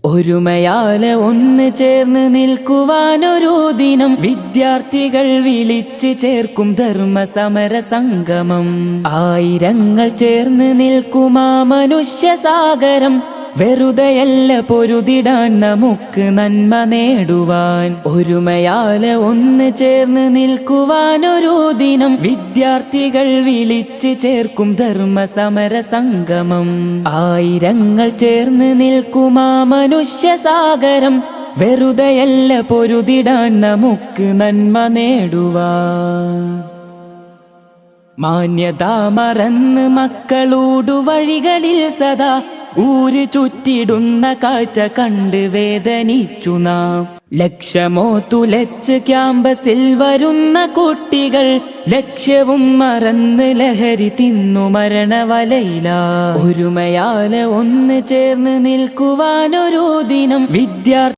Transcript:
ഒരുമയാലെ ഒന്ന് ചേർന്ന് നിൽക്കുവാനൊരു ദിനം വിദ്യാർത്ഥികൾ വിളിച്ചു ചേർക്കും ധർമ്മ സമര സംഗമം. ആയിരങ്ങൾ ചേർന്ന് നിൽക്കുമാ മനുഷ്യ സാഗരം, വെറുതെയല്ല പൊരുതിടാൻ നമുക്ക് നന്മ നേടുവാൻ. ഒരുമയാലെ ഒന്ന് ചേർന്ന് നിൽക്കുവാനൊരു ദിനം വിദ്യാർത്ഥികൾ വിളിച്ചു ചേർക്കും ധർമ്മ സമര സംഗമം. ആയിരങ്ങൾ ചേർന്ന് നിൽക്കുമാ മനുഷ്യ സാഗരം, വെറുതെയല്ല പൊരുതിടാൻ നമുക്ക് നന്മ നേടുവാൻ. മാന്യത മറന്ന് മക്കളോടു വഴികളിൽ സദാ ഊര് ചുറ്റിടുന്ന കാഴ്ച കണ്ട് വേദനിച്ചു നാം. ലക്ഷ്യമോ തുലച്ച് ക്യാമ്പസിൽ വരുന്ന കുട്ടികൾ ലക്ഷ്യവും മറന്ന് ലഹരി തിന്നു മരണവലയില. ഒരുമയാലെ ഒന്ന് ചേർന്ന് നിൽക്കുവാനൊരു ദിനം വിദ്യാർത്ഥി